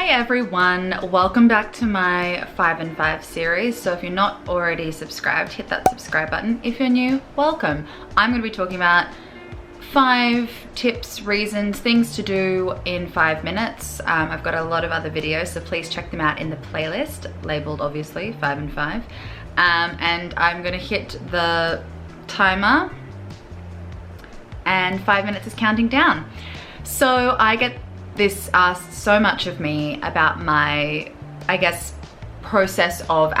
Hi everyone, welcome back to my 5 and 5 series. So if you're not already subscribed, hit that subscribe button. If you're new, welcome. I'm going to be talking about 5 tips, reasons, things to do in 5 minutes. I've got a lot of other videos, so please check them out in the playlist, labeled obviously 5 and 5. And I'm going to hit the timer and 5 minutes is counting down. So I get this asked so much of me about my, I guess, process of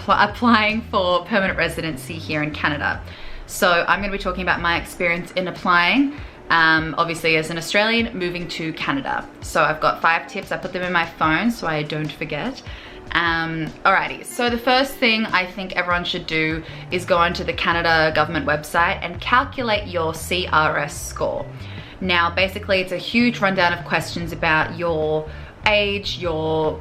applying for permanent residency here in Canada. So I'm going to be talking about my experience in applying, obviously as an Australian moving to Canada. So I've got 5 tips, I put them in my phone so I don't forget. Alrighty, so the first thing I think everyone should do is go onto the Canada government website and calculate your CRS score. Now, basically, it's a huge rundown of questions about your age, your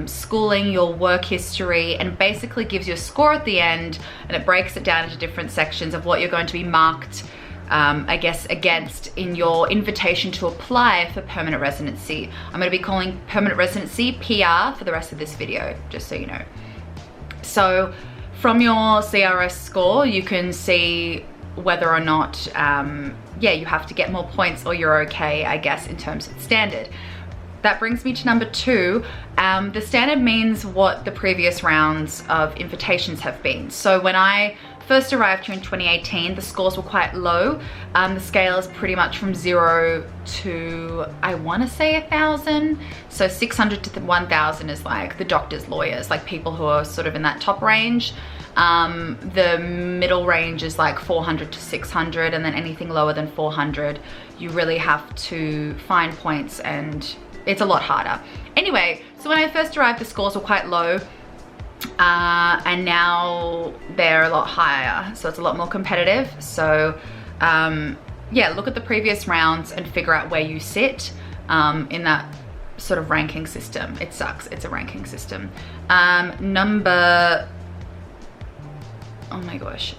schooling, your work history, and basically gives you a score at the end, and it breaks it down into different sections of what you're going to be marked, I guess, against in your invitation to apply for permanent residency. I'm going to be calling permanent residency PR for the rest of this video, just so you know. So, from your CRS score, you can see whether or not you have to get more points or you're okay, I guess, in terms of standard. That brings me to number 2. The standard means what the previous rounds of invitations have been. So when I first arrived here in 2018, the scores were quite low. The scale is pretty much from 0 to, I want to say 1,000. So 600 to 1,000 is like the doctors, lawyers, like people who are sort of in that top range. The middle range is like 400 to 600, and then anything lower than 400, you really have to find points and it's a lot harder. Anyway, so when I first arrived, the scores were quite low, and now they're a lot higher, so it's a lot more competitive. So yeah, look at the previous rounds and figure out where you sit in that sort of ranking system. It sucks, it's a ranking system. Oh my gosh.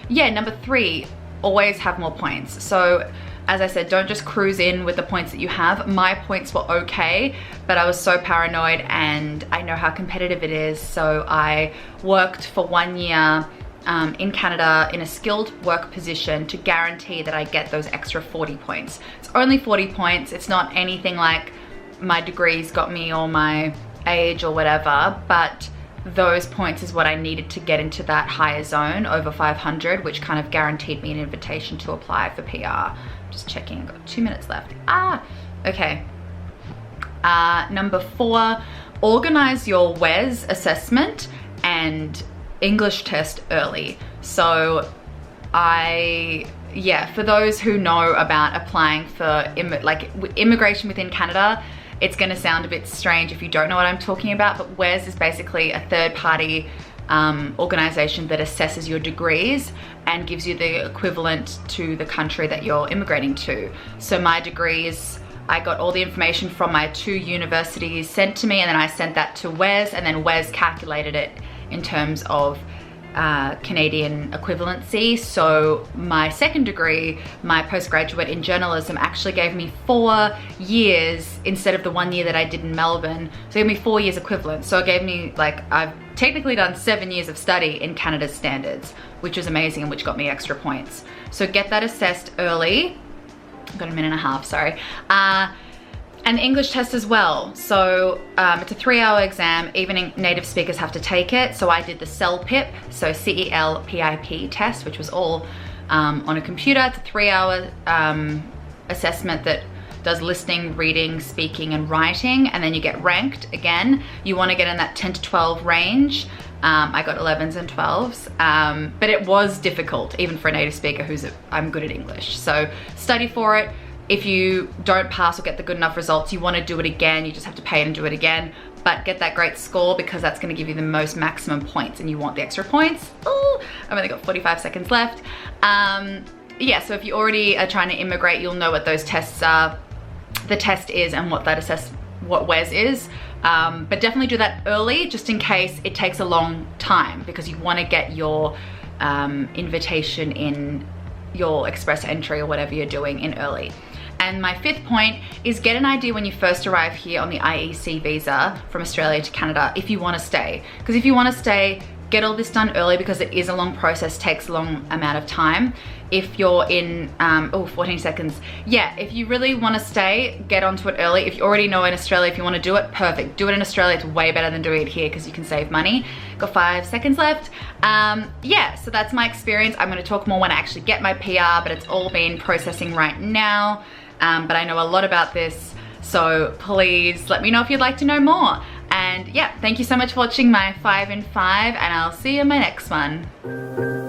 Number 3, always have more points. So as I said, don't just cruise in with the points that you have. My points were okay, but I was so paranoid and I know how competitive it is. So I worked for 1 year in Canada in a skilled work position to guarantee that I get those extra 40 points. It's only 40 points. It's not anything like my degrees got me or my age or whatever, but those points is what I needed to get into that higher zone over 500, which kind of guaranteed me an invitation to apply for PR. Just checking, I've got 2 minutes left. Okay. Number 4, organize your WES assessment and English test early. So for those who know about applying for immigration within Canada, it's going to sound a bit strange if you don't know what I'm talking about, but WES is basically a third-party organization that assesses your degrees and gives you the equivalent to the country that you're immigrating to. So my degrees, I got all the information from my 2 universities sent to me, and then I sent that to WES, and then WES calculated it in terms of Canadian equivalency. So my second degree, my postgraduate in journalism, actually gave me 4 years instead of the 1 year that I did in Melbourne. So it gave me 4 years equivalent. So it gave me, like, I've technically done 7 years of study in Canada's standards, which was amazing and which got me extra points. So get that assessed early. I've got a minute and a half, sorry. And the English test as well. So it's a 3-hour exam. Even native speakers have to take it. So I did the CELPIP, so CELPIP test, which was all on a computer. It's a 3-hour assessment that does listening, reading, speaking, and writing, and then you get ranked again. You want to get in that 10 to 12 range. I got 11s and 12s, but it was difficult, even for a native speaker I'm good at English. So study for it. If you don't pass or get the good enough results, you want to do it again, you just have to pay and do it again. But get that great score, because that's going to give you the most maximum points, and you want the extra points. Ooh, I've only got 45 seconds left. Yeah, so if you already are trying to immigrate, you'll know what those tests are, the test is, and what WES is. But definitely do that early, just in case it takes a long time, because you want to get your invitation in, your express entry or whatever you're doing, in early. And my fifth point is get an idea when you first arrive here on the IEC visa from Australia to Canada if you want to stay. Because if you want to stay, get all this done early because it is a long process, takes a long amount of time. If you're in, 14 seconds. Yeah, if you really want to stay, get onto it early. If you already know in Australia, if you want to do it, perfect. Do it in Australia, it's way better than doing it here because you can save money. Got 5 seconds left. Yeah, so that's my experience. I'm going to talk more when I actually get my PR, but it's all been processing right now. But I know a lot about this, so please let me know if you'd like to know more. And yeah, thank you so much for watching my 5 in 5, and I'll see you in my next one.